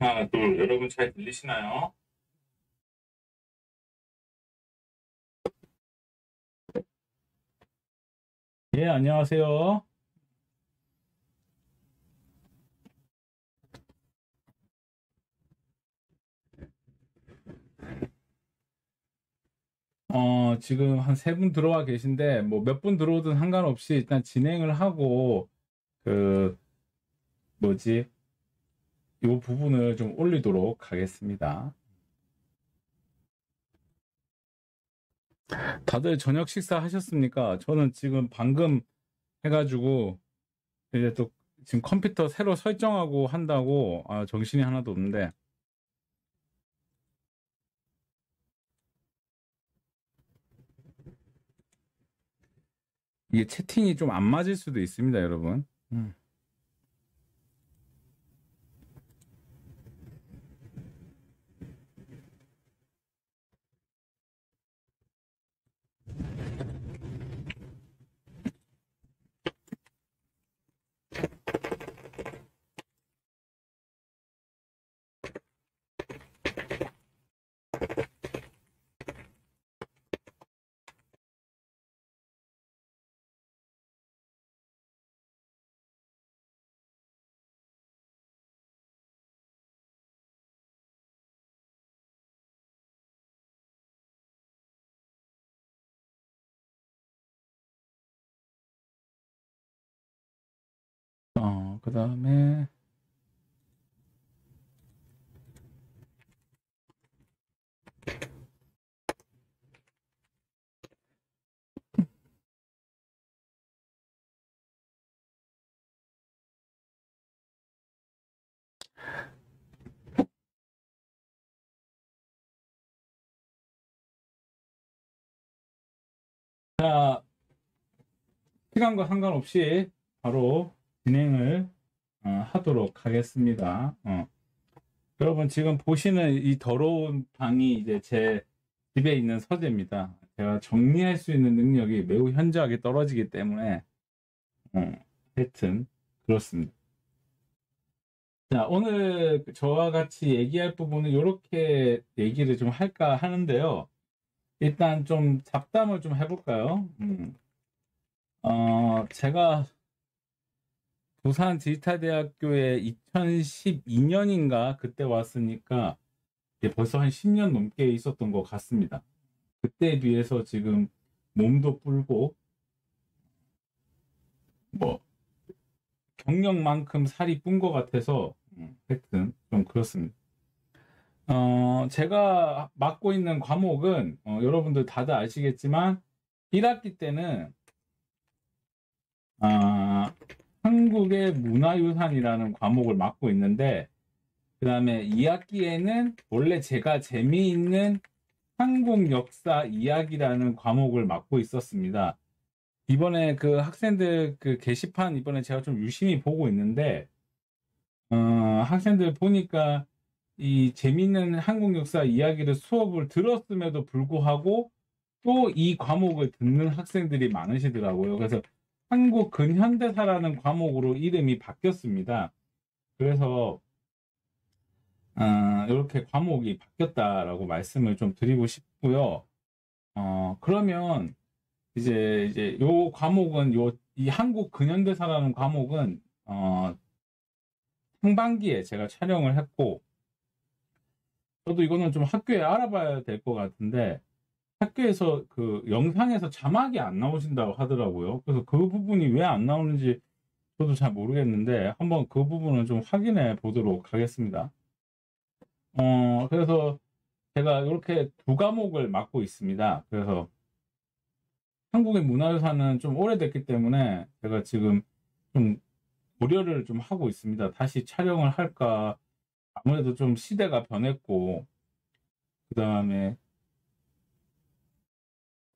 하나, 둘, 여러분 잘 들리시나요? 예, 안녕하세요. 지금 한 세 분 들어와 계신데, 뭐 몇 분 들어오든 상관없이 일단 진행을 하고, 그, 뭐지, 이 부분을 좀 올리도록 하겠습니다. 다들 저녁 식사 하셨습니까? 저는 지금 방금 해가지고, 이제 또 지금 컴퓨터 새로 설정하고 한다고, 정신이 하나도 없는데, 이게 채팅이 좀 안 맞을 수도 있습니다, 여러분. 그 다음에, 자, 시간과 상관없이 바로 진행을 하도록 하겠습니다. 여러분 지금 보시는 이 더러운 방이 이제 제 집에 있는 서재입니다. 제가 정리할 수 있는 능력이 매우 현저하게 떨어지기 때문에 어, 하여튼 그렇습니다. 자, 오늘 저와 같이 얘기할 부분은 이렇게 얘기를 좀 할까 하는데요. 일단 좀 잡담을 좀 해볼까요? 제가 부산 디지털대학교에 2012년인가 그때 왔으니까 이제 벌써 한 10년 넘게 있었던 것 같습니다. 그때에 비해서 지금 몸도 불고 뭐 경력만큼 살이 뻬 것 같아서 하여튼 좀 그렇습니다. 제가 맡고 있는 과목은 여러분들 다들 아시겠지만 1학기 때는 아, 한국의 문화유산이라는 과목을 맡고 있는데 그 다음에 2학기에는 원래 제가 재미있는 한국 역사 이야기라는 과목을 맡고 있었습니다. 이번에 그 학생들 그 게시판 이번에 제가 좀 유심히 보고 있는데, 학생들 보니까 이 재미있는 한국 역사 이야기를 수업을 들었음에도 불구하고 또 이 과목을 듣는 학생들이 많으시더라고요. 그래서 한국 근현대사라는 과목으로 이름이 바뀌었습니다. 그래서 이렇게 과목이 바뀌었다라고 말씀을 좀 드리고 싶고요. 그러면 이제 요 과목은 이 한국 근현대사라는 과목은 상반기에 제가 촬영을 했고 저도 이거는 좀 학교에 알아봐야 될 것 같은데 학교에서 그 영상에서 자막이 안 나오신다고 하더라고요. 그래서 그 부분이 왜 안 나오는지 저도 잘 모르겠는데 한번 그 부분은 좀 확인해 보도록 하겠습니다. 그래서 제가 이렇게 두 과목을 맡고 있습니다. 그래서 한국의 문화유산은 좀 오래됐기 때문에 제가 지금 좀 고려를 좀 하고 있습니다. 다시 촬영을 할까? 아무래도 좀 시대가 변했고, 그 다음에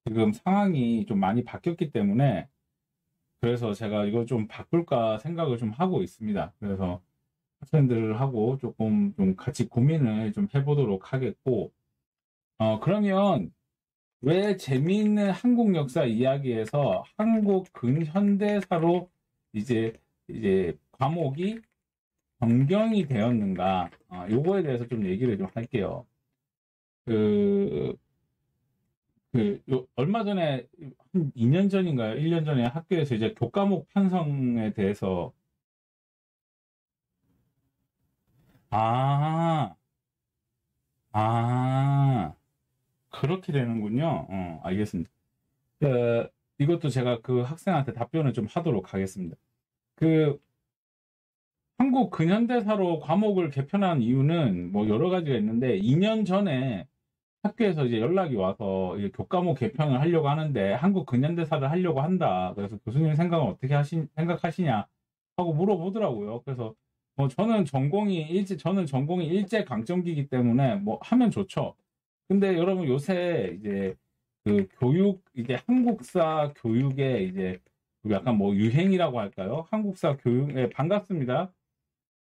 지금 상황이 좀 많이 바뀌었기 때문에 그래서 제가 이거 좀 바꿀까 생각을 좀 하고 있습니다. 그래서 학생들하고 조금 좀 같이 고민을 좀 해보도록 하겠고, 그러면 왜 재미있는 한국 역사 이야기에서 한국 근현대사로 이제 과목이 변경이 되었는가? 요거에 대해서 좀 얘기를 좀 할게요. 그, 얼마 전에, 한 2년 전인가요? 1년 전에 학교에서 이제 교과목 편성에 대해서, 아, 아, 그렇게 되는군요. 알겠습니다. 이것도 제가 그 학생한테 답변을 좀 하도록 하겠습니다. 그, 한국 근현대사로 과목을 개편한 이유는 뭐 여러 가지가 있는데, 2년 전에 학교에서 이제 연락이 와서 이제 교과목 개편을 하려고 하는데 한국 근현대사를 하려고 한다. 그래서 교수님 생각은 어떻게 생각하시냐 하고 물어보더라고요. 그래서 뭐 저는 전공이 일제 강점기이기 때문에 뭐 하면 좋죠. 근데 여러분 요새 이제 그 이제 한국사 교육에 이제 약간 뭐 유행이라고 할까요? 한국사 교육에 반갑습니다.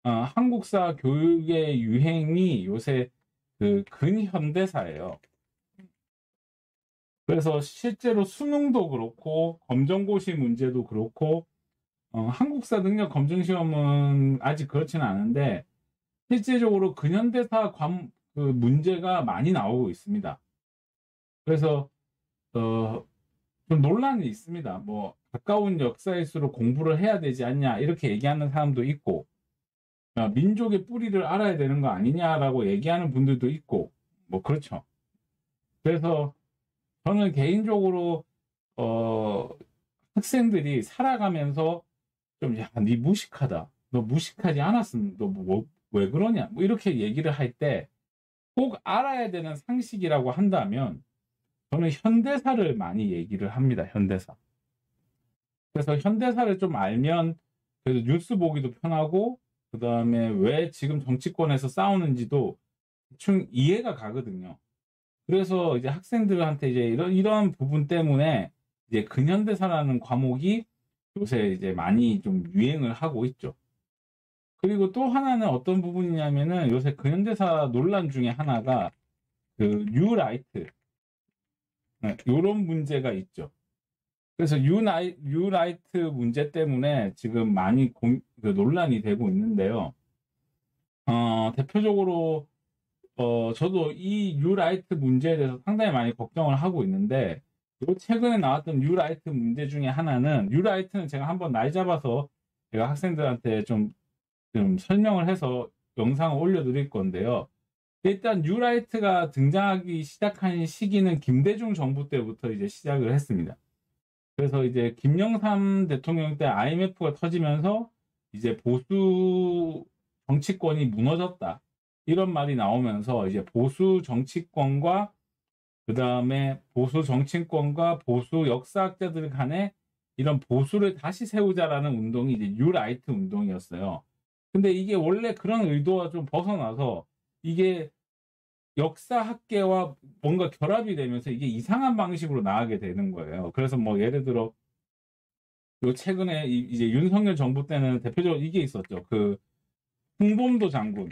한국사 교육의 유행이 요새 그 근현대사예요. 그래서 실제로 수능도 그렇고 검정고시 문제도 그렇고 한국사 능력 검증 시험은 아직 그렇지는 않은데 실제적으로 근현대사 그 문제가 많이 나오고 있습니다. 그래서 어, 좀 논란이 있습니다. 뭐 가까운 역사일수록 공부를 해야 되지 않냐 이렇게 얘기하는 사람도 있고 민족의 뿌리를 알아야 되는 거 아니냐라고 얘기하는 분들도 있고 뭐 그렇죠. 그래서 저는 개인적으로 어, 학생들이 살아가면서 좀, 야, 니 무식하다. 너 무식하지 않았으면 너 왜 그러냐? 뭐 이렇게 얘기를 할 때 꼭 알아야 되는 상식이라고 한다면 저는 현대사를 많이 얘기를 합니다. 현대사. 그래서 현대사를 좀 알면 그래도 뉴스 보기도 편하고 그다음에 왜 지금 정치권에서 싸우는지도 대충 이해가 가거든요. 그래서 이제 학생들한테 이제 이런 부분 때문에 이제 근현대사라는 과목이 요새 이제 많이 좀 유행을 하고 있죠. 그리고 또 하나는 어떤 부분이냐면은 요새 근현대사 논란 중에 하나가 그 뉴라이트, 요런 문제가 있죠. 그래서 뉴라이트 문제 때문에 지금 많이 그 논란이 되고 있는데요. 대표적으로 저도 이 뉴라이트 문제에 대해서 상당히 많이 걱정을 하고 있는데, 요 최근에 나왔던 뉴라이트 문제 중에 하나는, 뉴라이트는 제가 한번 날 잡아서 제가 학생들한테 좀 설명을 해서 영상을 올려드릴 건데요. 일단 뉴라이트가 등장하기 시작한 시기는 김대중 정부 때부터 이제 시작을 했습니다. 그래서 이제 김영삼 대통령 때 IMF가 터지면서 이제 보수 정치권이 무너졌다. 이런 말이 나오면서 이제 보수 정치권과 보수 역사학자들 간에 이런 보수를 다시 세우자라는 운동이 이제 뉴라이트 운동이었어요. 근데 이게 원래 그런 의도와 좀 벗어나서 이게 역사학계와 뭔가 결합이 되면서 이게 이상한 방식으로 나가게 되는 거예요. 그래서 뭐 예를 들어 요 최근에 이제 윤석열 정부 때는 대표적으로 이게 있었죠. 그 홍범도 장군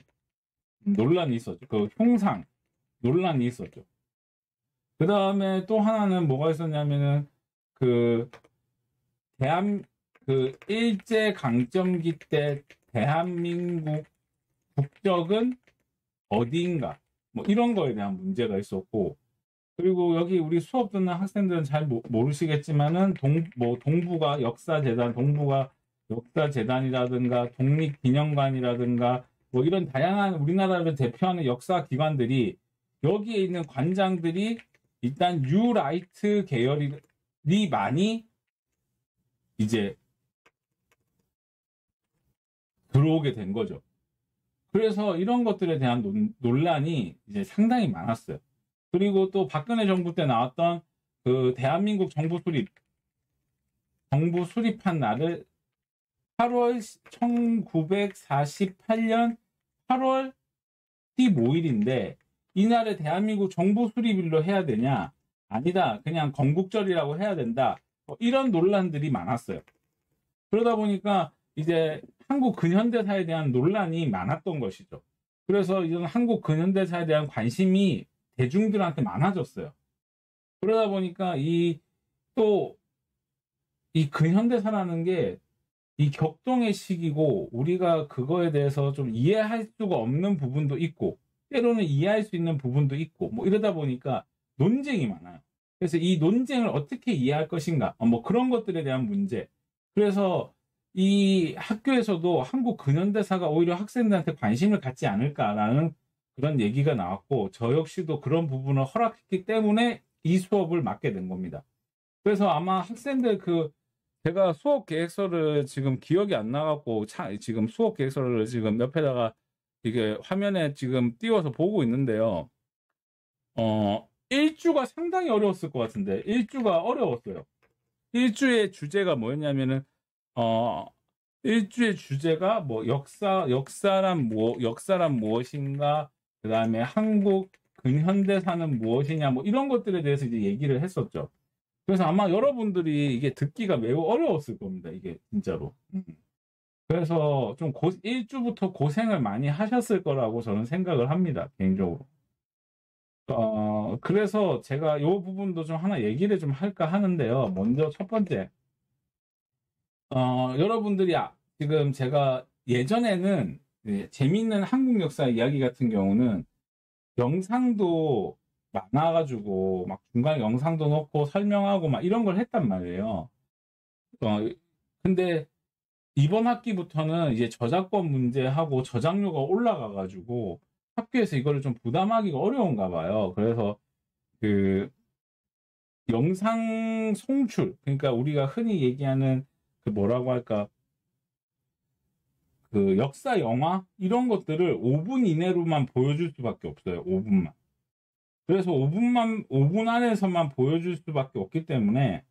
논란이 있었죠. 그 형상 논란이 있었죠. 그 다음에 또 하나는 뭐가 있었냐면은 그 대한 그 일제 강점기 때 대한민국 국적은 어디인가 뭐 이런 거에 대한 문제가 있었고 그리고 여기 우리 수업 듣는 학생들은 잘 모르시겠지만은 동부가 역사재단이라든가 독립기념관이라든가 뭐 이런 다양한 우리나라를 대표하는 역사 기관들이 여기에 있는 관장들이 일단 뉴라이트 계열이 많이 이제 들어오게 된 거죠. 그래서 이런 것들에 대한 논란이 이제 상당히 많았어요. 그리고 또 박근혜 정부 때 나왔던 그 대한민국 정부 수립한 날을 8월 1948년 8월 15일인데 이날에 대한민국 정부 수립일로 해야 되냐? 아니다. 그냥 건국절이라고 해야 된다. 이런 논란들이 많았어요. 그러다 보니까 이제 한국 근현대사에 대한 논란이 많았던 것이죠. 그래서 이런 한국 근현대사에 대한 관심이 대중들한테 많아졌어요. 그러다 보니까 이 근현대사라는 게 이 격동의 시기고 우리가 그거에 대해서 좀 이해할 수가 없는 부분도 있고 때로는 이해할 수 있는 부분도 있고 뭐 이러다 보니까 논쟁이 많아요. 그래서 이 논쟁을 어떻게 이해할 것인가 뭐 그런 것들에 대한 문제. 그래서 이 학교에서도 한국 근현대사가 오히려 학생들한테 관심을 갖지 않을까라는 그런 얘기가 나왔고 저 역시도 그런 부분을 허락했기 때문에 이 수업을 맡게 된 겁니다. 그래서 아마 학생들 제가 수업 계획서를 지금 기억이 안 나갖고 지금 수업 계획서를 지금 옆에다가 이게 화면에 지금 띄워서 보고 있는데요. 1주가 상당히 어려웠을 것 같은데 1주가 어려웠어요. 1주의 주제가 뭐였냐면은 1주의 주제가 뭐 역사란 무엇인가, 그 다음에 한국 근현대사는 무엇이냐 뭐 이런 것들에 대해서 이제 얘기를 했었죠. 그래서 아마 여러분들이 이게 듣기가 매우 어려웠을 겁니다. 이게 진짜로. 그래서 좀 1주부터 고생을 많이 하셨을 거라고 저는 생각을 합니다. 개인적으로. 그래서 제가 이 부분도 좀 하나 얘기를 좀 할까 하는데요. 먼저 첫 번째. 여러분들이 지금 제가 예전에는 재미있는 한국 역사 이야기 같은 경우는 영상도 많아가지고 막 중간에 영상도 넣고 설명하고 막 이런 걸 했단 말이에요. 근데 이번 학기부터는 이제 저작권 문제하고 저작료가 올라가가지고 학교에서 이거를 좀 부담하기가 어려운가 봐요. 그래서 그 영상 송출, 그러니까 우리가 흔히 얘기하는 그 뭐라고 할까, 그 역사 영화 이런 것들을 5분 이내로만 보여줄 수밖에 없어요. 5분만. 그래서 5분 안에서만 보여줄 수밖에 없기 때문에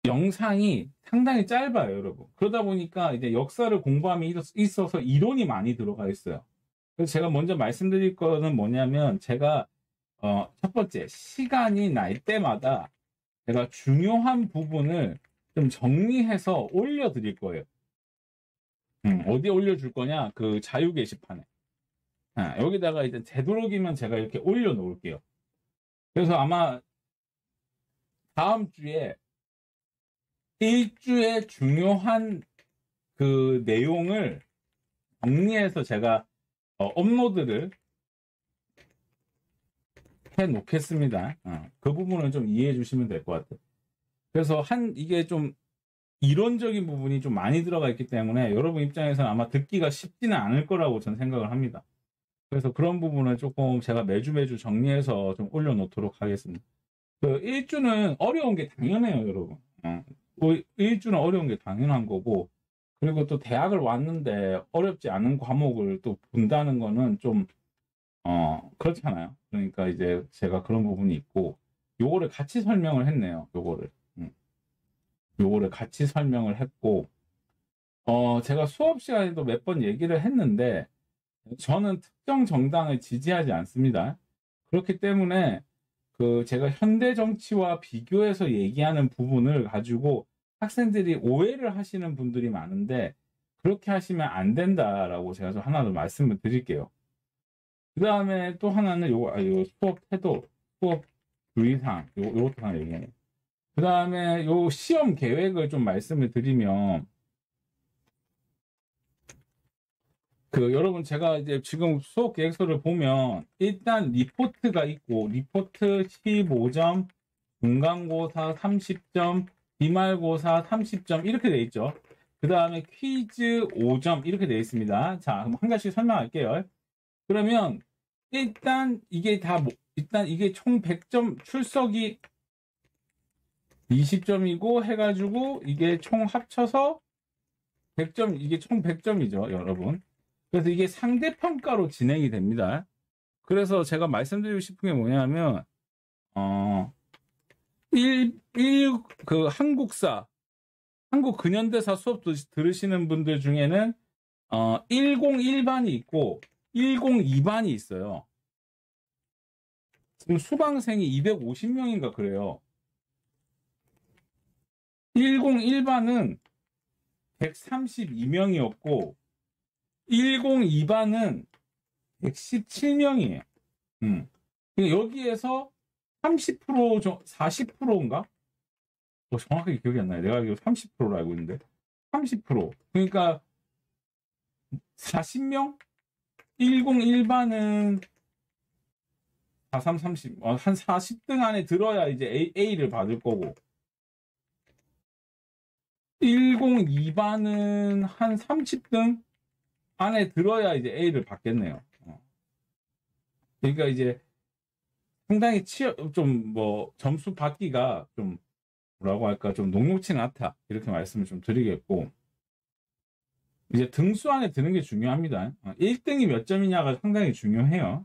영상이 상당히 짧아요, 여러분. 그러다 보니까 이제 역사를 공부함에 있어서 이론이 많이 들어가 있어요. 그래서 제가 먼저 말씀드릴 거는 뭐냐면 제가 첫 번째 시간이 날 때마다 제가 중요한 부분을 좀 정리해서 올려드릴 거예요. 어디에 올려줄 거냐? 그 자유 게시판에. 여기다가 이제 되도록이면 제가 이렇게 올려놓을게요. 그래서 아마 다음 주에 1주의 중요한 그 내용을 정리해서 제가 업로드를 해 놓겠습니다. 그 부분은 좀 이해해 주시면 될 것 같아요. 그래서 이게 좀 이론적인 부분이 좀 많이 들어가 있기 때문에 여러분 입장에서는 아마 듣기가 쉽지는 않을 거라고 저는 생각을 합니다. 그래서 그런 부분을 조금 제가 매주 정리해서 좀 올려놓도록 하겠습니다. 1주는 어려운 게 당연해요, 여러분. 1주는 어려운 게 당연한 거고, 그리고 또 대학을 왔는데 어렵지 않은 과목을 또 본다는 거는 좀, 그렇잖아요. 그러니까 이제 제가 그런 부분이 있고, 요거를 같이 설명을 했네요, 요거를. 요거를 같이 설명을 했고, 제가 수업 시간에도 몇 번 얘기를 했는데, 저는 특정 정당을 지지하지 않습니다. 그렇기 때문에, 제가 현대 정치와 비교해서 얘기하는 부분을 가지고 학생들이 오해를 하시는 분들이 많은데, 그렇게 하시면 안 된다라고 제가 좀 하나 더 말씀을 드릴게요. 그 다음에 또 하나는 요 수업 태도, 수업 주의사항, 요것도 하나 얘기해요. 그 다음에 요 시험 계획을 좀 말씀을 드리면, 여러분 제가 이제 지금 수업 계획서를 보면 일단 리포트가 있고 리포트 15점, 중간고사 30점, 기말고사 30점 이렇게 돼 있죠. 그 다음에 퀴즈 5점 이렇게 돼 있습니다. 자, 그럼 한 가지씩 설명할게요. 그러면 일단 이게 일단 이게 총 100점 출석이 20점이고 해가지고 이게 총 합쳐서 100점, 이게 총 100점이죠, 여러분. 그래서 이게 상대평가로 진행이 됩니다. 그래서 제가 말씀드리고 싶은 게 뭐냐면, 한국사, 한국 근현대사 수업 들으시는 분들 중에는, 101반이 있고, 102반이 있어요. 지금 수강생이 250명인가 그래요. 101반은 132명이었고, 102반은 117명이에요. 여기에서 30%, 40%인가? 정확하게 기억이 안 나요. 내가 알기로 30%로 알고 있는데 30%. 그러니까 40명? 101반은 43, 30, 한 40등 안에 들어야 이제 A를 받을 거고 102반은 한 30등 안에 들어야 이제 A를 받겠네요. 그러니까 이제 상당히 좀 뭐 점수 받기가 좀 뭐라고 할까 좀 녹록치는 않다 이렇게 말씀을 좀 드리겠고 이제 등수 안에 드는 게 중요합니다. 1등이 몇 점이냐가 상당히 중요해요.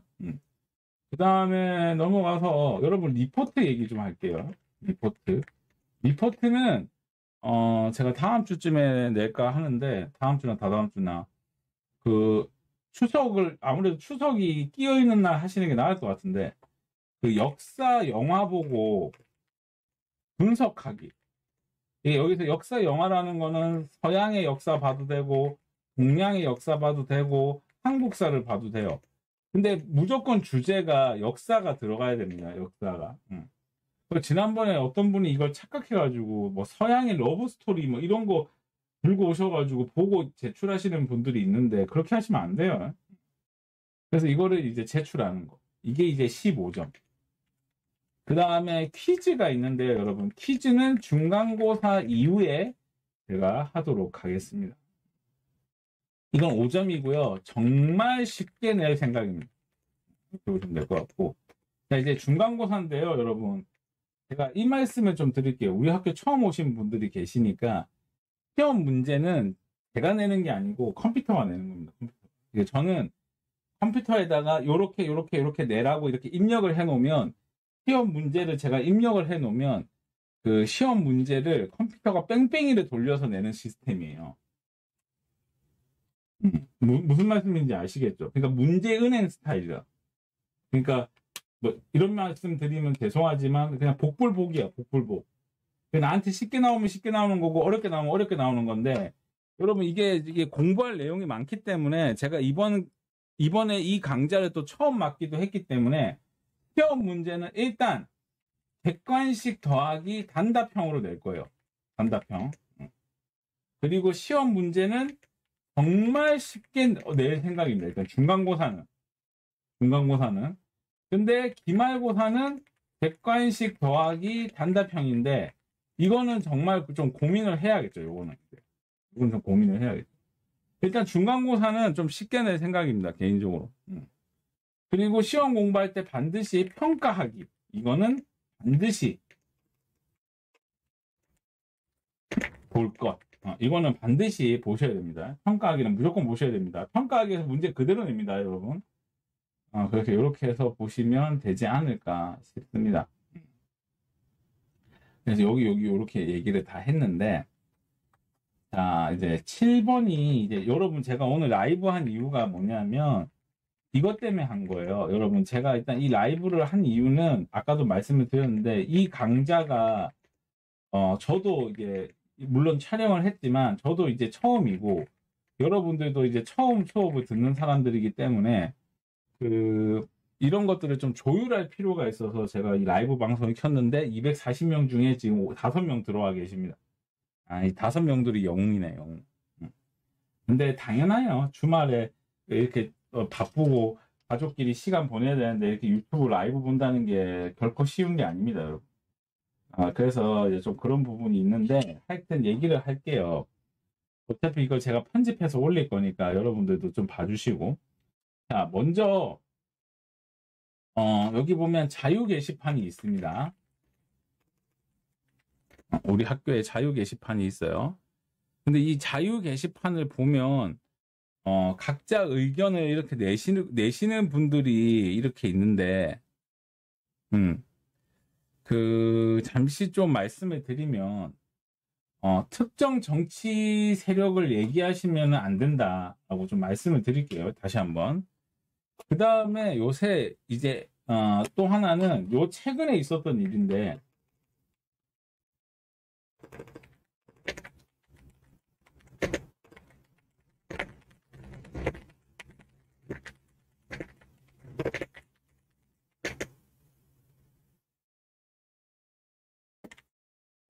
그 다음에 넘어가서 여러분 리포트 얘기 좀 할게요. 리포트는 제가 다음 주쯤에 낼까 하는데 다음 주나 다다음 주나 그 추석을 아무래도 추석이 끼어 있는 날 하시는 게 나을 것 같은데 그 역사 영화 보고 분석하기. 여기서 역사 영화라는 거는 서양의 역사 봐도 되고 동양의 역사 봐도 되고 한국사를 봐도 돼요. 근데 무조건 주제가 역사가 들어가야 됩니다. 역사가. 지난번에 어떤 분이 이걸 착각해가지고 뭐 서양의 러브 스토리 뭐 이런 거 들고 오셔가지고 보고 제출하시는 분들이 있는데 그렇게 하시면 안 돼요. 그래서 이거를 이제 제출하는 거. 이게 이제 15점. 그 다음에 퀴즈가 있는데요, 여러분. 퀴즈는 중간고사 이후에 제가 하도록 하겠습니다. 이건 5점이고요. 정말 쉽게 낼 생각입니다. 이렇게 보시면 될 것 같고. 자, 이제 중간고사인데요, 여러분. 제가 이 말씀을 좀 드릴게요. 우리 학교 처음 오신 분들이 계시니까 시험 문제는 제가 내는 게 아니고 컴퓨터가 내는 겁니다. 저는 컴퓨터에다가 요렇게 내라고 이렇게 입력을 해놓으면 시험 문제를 제가 입력을 해놓으면 그 시험 문제를 컴퓨터가 뺑뺑이를 돌려서 내는 시스템이에요. 무슨 말씀인지 아시겠죠? 그러니까 문제은행 스타일이야. 그러니까 뭐 이런 말씀 드리면 죄송하지만 그냥 복불복이야, 복불복. 나한테 쉽게 나오면 쉽게 나오는 거고 어렵게 나오면 어렵게 나오는 건데 여러분 이게 공부할 내용이 많기 때문에 제가 이번에 이 강좌를 또 처음 맡기도 했기 때문에 시험 문제는 일단 객관식 더하기 단답형으로 낼 거예요. 단답형. 그리고 시험 문제는 정말 쉽게 낼 생각입니다. 일단 중간고사는. 근데 기말고사는 객관식 더하기 단답형인데 이거는 정말 좀 고민을 해야겠죠. 이건 좀 고민을 해야겠죠. 일단 중간고사는 좀 쉽게 낼 생각입니다. 개인적으로. 그리고 시험 공부할 때 반드시 평가하기. 이거는 반드시 볼 것. 이거는 반드시 보셔야 됩니다. 평가하기는 무조건 보셔야 됩니다. 평가하기에서 문제 그대로 냅니다, 여러분. 그래서 이렇게 해서 보시면 되지 않을까 싶습니다. 그래서 여기 이렇게 얘기를 다 했는데, 자, 이제 7번이 이제 여러분 제가 오늘 라이브 한 이유가 뭐냐면, 이것 때문에 한 거예요. 여러분, 제가 일단 이 라이브를 한 이유는 아까도 말씀을 드렸는데, 이 강좌가, 저도 이게, 물론 촬영을 했지만, 저도 이제 처음이고, 여러분들도 이제 처음 수업을 듣는 사람들이기 때문에, 이런 것들을 좀 조율할 필요가 있어서 제가 이 라이브 방송을 켰는데, 240명 중에 지금 5명 들어와 계십니다. 이 5명들이 영웅이네, 영웅. 근데 당연해요. 주말에 이렇게 바쁘고 가족끼리 시간 보내야 되는데 이렇게 유튜브 라이브 본다는 게 결코 쉬운 게 아닙니다, 여러분. 그래서 이제 좀 그런 부분이 있는데 하여튼 얘기를 할게요. 어차피 이걸 제가 편집해서 올릴 거니까 여러분들도 좀 봐주시고. 자, 먼저 여기 보면 자유 게시판이 있습니다. 우리 학교에 자유 게시판이 있어요. 근데 이 자유 게시판을 보면 각자 의견을 이렇게 내시는 분들이 이렇게 있는데, 잠시 좀 말씀을 드리면, 특정 정치 세력을 얘기하시면 안 된다라고 좀 말씀을 드릴게요. 다시 한번. 그 다음에 요새 이제, 또 하나는 요 최근에 있었던 일인데,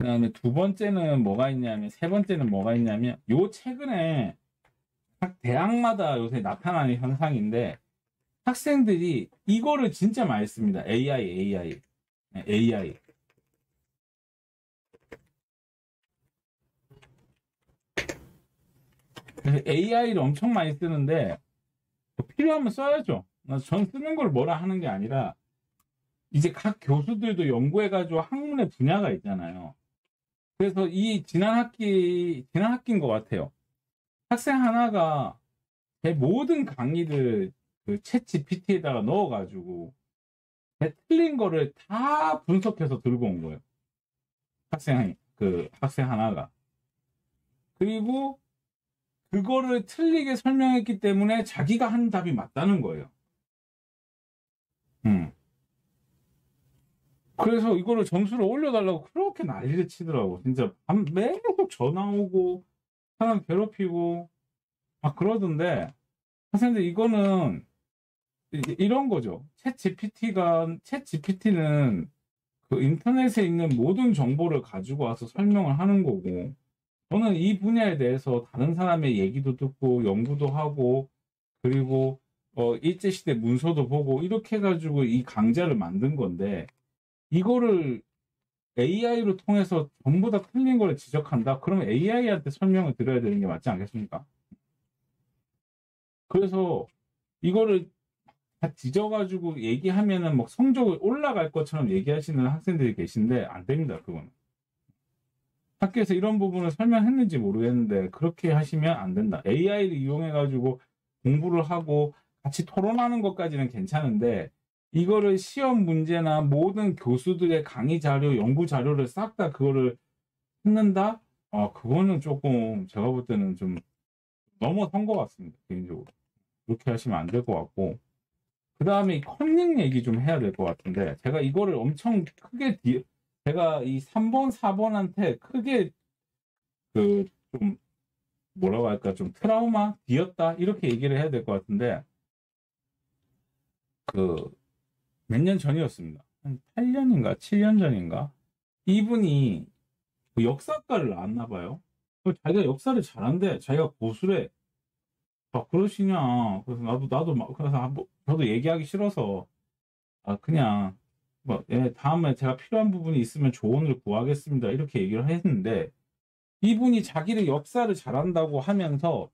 그다음에 두 번째는 뭐가 있냐면, 세 번째는 뭐가 있냐면, 요 최근에 각 대학마다 요새 나타나는 현상인데, 학생들이 이거를 진짜 많이 씁니다. AI. 네, AI. 그래서 AI를 엄청 많이 쓰는데, 필요하면 써야죠. 전 쓰는 걸 뭐라 하는 게 아니라, 이제 각 교수들도 연구해가지고 학문의 분야가 있잖아요. 그래서 이 지난 학기인 것 같아요. 학생 하나가 제 모든 강의를 그 챗 GPT에다가 넣어가지고 제 틀린 거를 다 분석해서 들고 온 거예요. 학생 하나가. 그리고 그거를 틀리게 설명했기 때문에 자기가 한 답이 맞다는 거예요. 그래서 이거를 점수를 올려달라고 그렇게 난리를 치더라고. 진짜 매번 전화 오고 사람 괴롭히고 막 그러던데, 선생님들 이거는 이런 거죠. 챗 GPT는 그 인터넷에 있는 모든 정보를 가지고 와서 설명을 하는 거고, 저는 이 분야에 대해서 다른 사람의 얘기도 듣고 연구도 하고, 그리고 일제시대 문서도 보고 이렇게 해가지고 이 강좌를 만든 건데, 이거를 AI로 통해서 전부 다 틀린 걸 지적한다? 그러면 AI한테 설명을 드려야 되는 게 맞지 않겠습니까? 그래서 이거를 다 뒤져가지고 얘기하면은 뭐 성적이 올라갈 것처럼 얘기하시는 학생들이 계신데, 안 됩니다, 그거는. 학교에서 이런 부분을 설명했는지 모르겠는데, 그렇게 하시면 안 된다. AI를 이용해가지고 공부를 하고 같이 토론하는 것까지는 괜찮은데, 이거를 시험 문제나 모든 교수들의 강의 자료, 연구 자료를 싹 다 그거를 찾는다? 그거는 조금 제가 볼 때는 좀 넘어선 것 같습니다, 개인적으로. 그렇게 하시면 안 될 것 같고. 그 다음에 컨닝 얘기 좀 해야 될 것 같은데, 제가 이거를 엄청 크게, 제가 이 3번, 4번한테 크게 좀 뭐라고 할까, 좀 트라우마, 뒤었다, 이렇게 얘기를 해야 될 것 같은데, 몇 년 전이었습니다. 한 8년인가, 7년 전인가? 이분이 그 역사과를 나왔나 봐요. 자기가 역사를 잘한대. 자기가 고수래. 그러시냐. 그래서 나도 막, 그래서 저도 얘기하기 싫어서, 그냥, 뭐, 다음에 제가 필요한 부분이 있으면 조언을 구하겠습니다. 이렇게 얘기를 했는데, 이분이 자기를 역사를 잘한다고 하면서,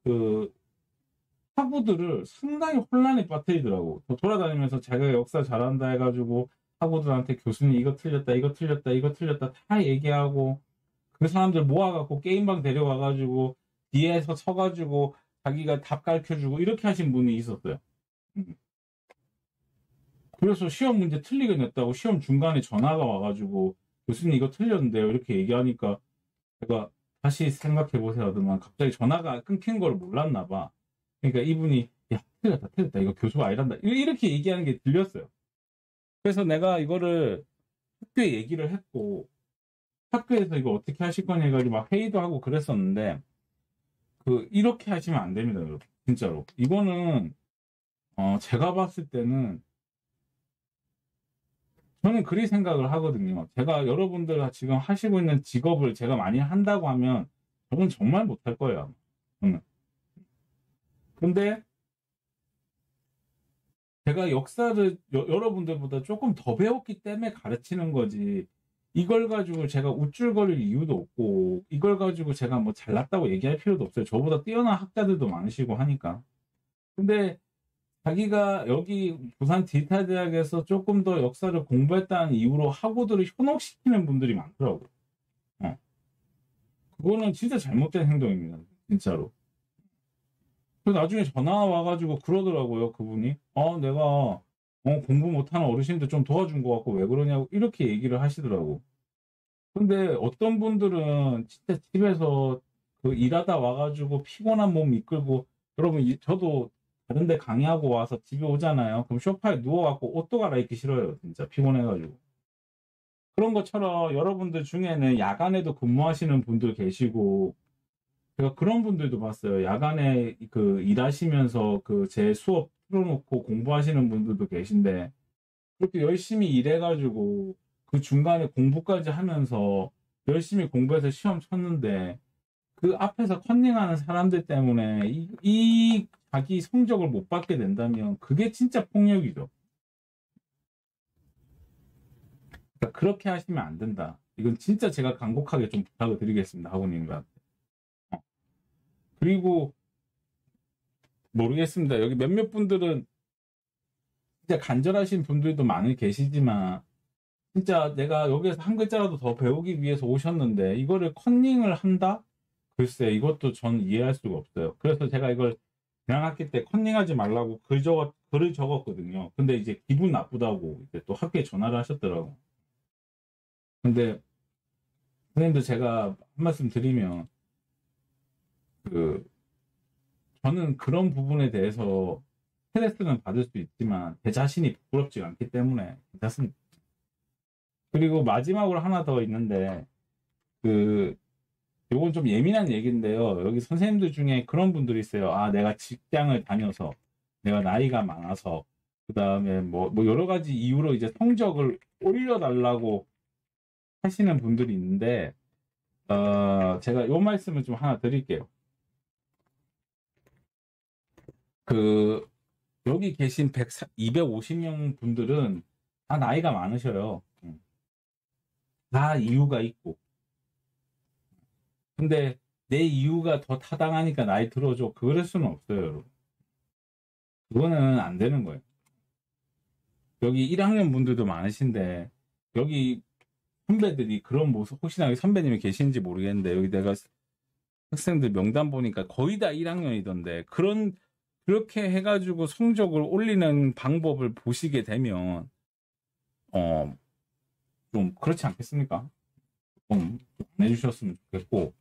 그, 학우들을 상당히 혼란에 빠뜨리더라고. 돌아다니면서 자기가 역사 잘한다 해가지고, 학우들한테 교수님 이거 틀렸다, 이거 틀렸다, 이거 틀렸다 다 얘기하고, 그 사람들 모아갖고 게임방 데려가가지고, 뒤에서 서가지고, 자기가 답 가르쳐주고, 이렇게 하신 분이 있었어요. 그래서 시험 문제 틀리게 냈다고 시험 중간에 전화가 와가지고 교수님 이거 틀렸는데요 이렇게 얘기하니까 제가 다시 생각해보세요 하더만 갑자기 전화가 끊긴 걸 몰랐나 봐. 그러니까 이분이 야 틀렸다 이거 교수가 아니란다 이렇게 얘기하는 게 들렸어요. 그래서 내가 이거를 학교에 얘기를 했고 학교에서 이거 어떻게 하실 거냐 해가지고 막 회의도 하고 그랬었는데 이렇게 하시면 안 됩니다 여러분. 진짜로 이거는 제가 봤을 때는 저는 그리 생각을 하거든요. 제가 여러분들 지금 하시고 있는 직업을 제가 많이 한다고 하면 저는 정말 못할 거예요. 근데 제가 역사를 여러분들보다 조금 더 배웠기 때문에 가르치는 거지. 이걸 가지고 제가 우쭐거릴 이유도 없고 이걸 가지고 제가 뭐 잘났다고 얘기할 필요도 없어요. 저보다 뛰어난 학자들도 많으시고 하니까. 근데 자기가 여기 부산 디지털대학에서 조금 더 역사를 공부했다는 이유로 학우들을 현혹시키는 분들이 많더라고요. 그거는 진짜 잘못된 행동입니다. 진짜로. 그래서 나중에 전화 와가지고 그러더라고요. 그분이. 내가 공부 못하는 어르신들 좀 도와준 것 같고 왜 그러냐고 이렇게 얘기를 하시더라고. 근데 어떤 분들은 진짜 집에서 일하다 와가지고 피곤한 몸 이끌고 여러분 저도 다른 데 강의하고 와서 집에 오잖아요. 그럼 소파에 누워갖고 옷도 갈아입기 싫어요. 진짜 피곤해가지고. 그런 것처럼 여러분들 중에는 야간에도 근무하시는 분들 계시고 제가 그런 분들도 봤어요. 야간에 일하시면서 제 수업 틀어놓고 공부하시는 분들도 계신데 그렇게 열심히 일해가지고 그 중간에 공부까지 하면서 열심히 공부해서 시험 쳤는데 그 앞에서 컨닝하는 사람들 때문에 이 자기 성적을 못 받게 된다면 그게 진짜 폭력이죠. 그러니까 그렇게 하시면 안 된다. 이건 진짜 제가 간곡하게 좀 부탁을 드리겠습니다. 학우님과. 그리고 모르겠습니다. 여기 몇몇 분들은 진짜 간절하신 분들도 많이 계시지만 진짜 내가 여기에서 한 글자라도 더 배우기 위해서 오셨는데 이거를 컨닝을 한다? 글쎄 이것도 전 이해할 수가 없어요. 그래서 제가 이걸 지난 학기 때 컨닝하지 말라고 글을 적었거든요. 근데 이제 기분 나쁘다고 이제 또 학교에 전화를 하셨더라고. 근데 선생님도 제가 한 말씀 드리면 그 저는 그런 부분에 대해서 스트레스는 받을 수 있지만 제 자신이 부끄럽지 않기 때문에 괜찮습니다. 그리고 마지막으로 하나 더 있는데 요건 좀 예민한 얘기인데요. 여기 선생님들 중에 그런 분들이 있어요. 아, 내가 직장을 다녀서, 내가 나이가 많아서, 그 다음에 뭐 여러 가지 이유로 이제 성적을 올려달라고 하시는 분들이 있는데, 제가 요 말씀을 좀 하나 드릴게요. 여기 계신 250명 분들은 다 나이가 많으셔요. 다 이유가 있고. 근데 내 이유가 더 타당하니까 나이 들어줘. 그럴 수는 없어요, 여러분. 그거는 안 되는 거예요. 여기 1학년 분들도 많으신데, 여기 선배들이 그런 모습, 혹시나 여기 선배님이 계신지 모르겠는데, 여기 내가 학생들 명단 보니까 거의 다 1학년이던데, 그렇게 해가지고 성적을 올리는 방법을 보시게 되면, 좀 그렇지 않겠습니까? 좀 해주셨으면 좋겠고,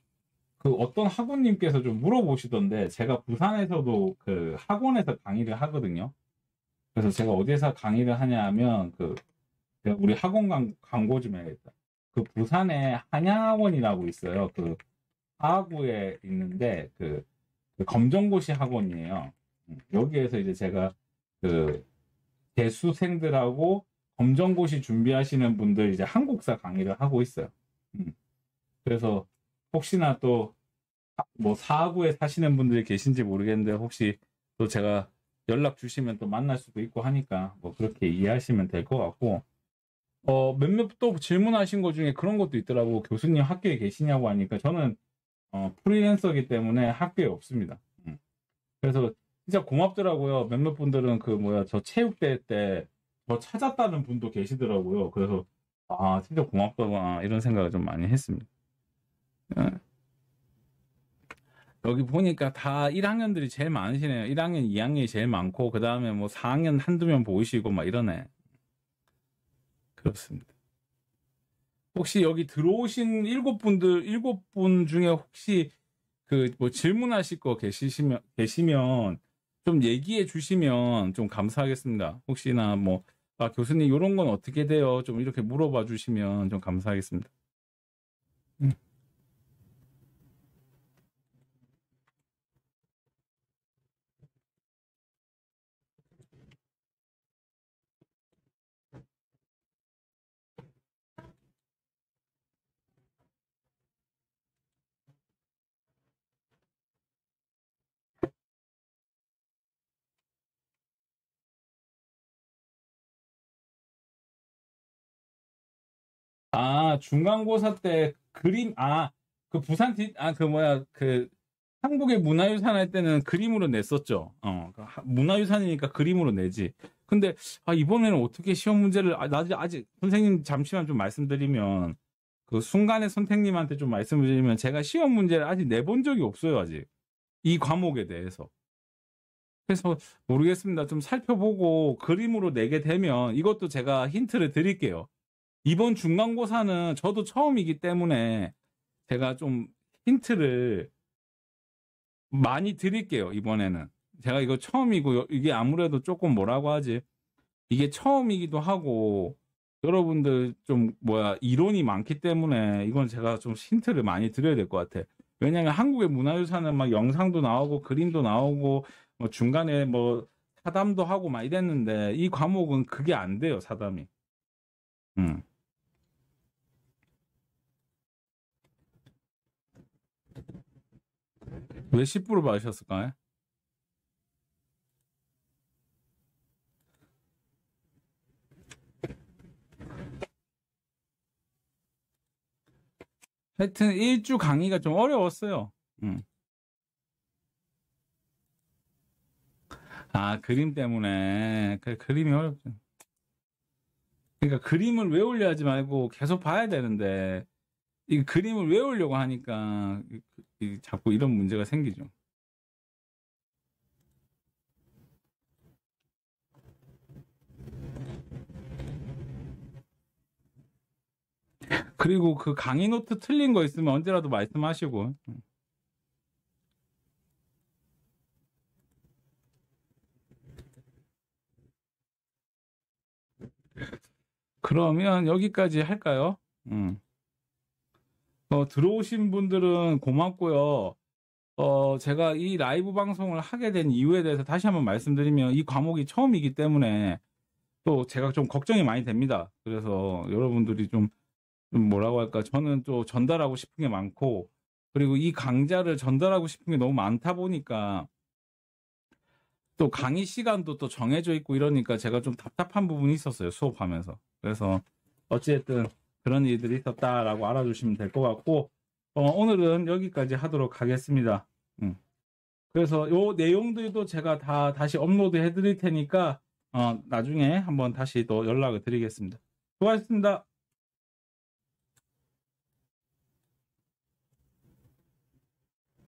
그 어떤 학우님께서 좀 물어보시던데 제가 부산에서도 그 학원에서 강의를 하거든요. 그래서 제가 어디서 강의를 하냐 하면 우리 학원 광고 좀 해야겠다. 그 부산에 한양학원이라고 있어요. 그 하구에 있는데 그 검정고시 학원이에요. 여기에서 이제 제가 그 재수생들하고 검정고시 준비하시는 분들 이제 한국사 강의를 하고 있어요. 그래서 혹시나 또 뭐 사구에 사시는 분들이 계신지 모르겠는데 혹시 또 제가 연락 주시면 또 만날 수도 있고 하니까 뭐 그렇게 이해하시면 될 것 같고 몇몇 또 질문하신 것 중에 그런 것도 있더라고. 교수님 학교에 계시냐고 하니까 저는 프리랜서이기 때문에 학교에 없습니다. 그래서 진짜 고맙더라고요. 몇몇 분들은 저 체육대회 때 저 찾았다는 분도 계시더라고요. 그래서 아 진짜 고맙다구나 이런 생각을 좀 많이 했습니다. 여기 보니까 다 1학년들이 제일 많으시네요. 1학년, 2학년이 제일 많고, 그 다음에 뭐 4학년 한두 명 보이시고, 막 이러네. 그렇습니다. 혹시 여기 들어오신 7분 중에 혹시 뭐 질문하실 거 계시면 좀 얘기해 주시면 좀 감사하겠습니다. 혹시나 교수님, 이런 건 어떻게 돼요? 좀 이렇게 물어봐 주시면 좀 감사하겠습니다. 아, 중간고사 때 한국의 문화유산 할 때는 그림으로 냈었죠. 문화유산이니까 그림으로 내지. 근데, 이번에는 어떻게 시험 문제를, 아직, 선생님 잠시만 좀 말씀드리면, 그 순간에 선생님한테 좀 말씀을 드리면, 제가 시험 문제를 아직 내본 적이 없어요, 아직. 이 과목에 대해서. 그래서 모르겠습니다. 좀 살펴보고 그림으로 내게 되면, 이것도 제가 힌트를 드릴게요. 이번 중간고사는 저도 처음이기 때문에 제가 좀 힌트를 많이 드릴게요, 이번에는. 제가 이거 처음이고, 이게 아무래도 조금 뭐라고 하지? 이게 처음이기도 하고, 여러분들 이론이 많기 때문에 이건 제가 좀 힌트를 많이 드려야 될 것 같아. 왜냐면 한국의 문화유산은 막 영상도 나오고, 그림도 나오고, 중간에 사담도 하고 막 이랬는데, 이 과목은 그게 안 돼요, 사담이. 왜 10% 받으셨을까요? 하여튼 1주 강의가 좀 어려웠어요. 아, 그림 때문에. 그림이 어렵죠. 그러니까 그림을 외우려 하지 말고 계속 봐야 되는데, 이 그림을 외우려고 하니까 자꾸 이런 문제가 생기죠. 그리고 그 강의 노트 틀린 거 있으면 언제라도 말씀하시고. 그러면 여기까지 할까요? 들어오신 분들은 고맙고요. 제가 이 라이브 방송을 하게 된 이유에 대해서 다시 한번 말씀드리면 이 과목이 처음이기 때문에 또 제가 좀 걱정이 많이 됩니다. 그래서 여러분들이 좀 뭐라고 할까, 저는 또 전달하고 싶은 게 많고, 그리고 이 강좌를 전달하고 싶은 게 너무 많다 보니까 또 강의 시간도 또 정해져 있고 이러니까 제가 좀 답답한 부분이 있었어요, 수업하면서. 그래서 어찌됐든 그런 일들이 있었다라고 알아주시면 될 것 같고, 오늘은 여기까지 하도록 하겠습니다. 그래서 요 내용들도 제가 다 다시 업로드 해드릴 테니까 나중에 한번 다시 또 연락을 드리겠습니다. 수고하셨습니다.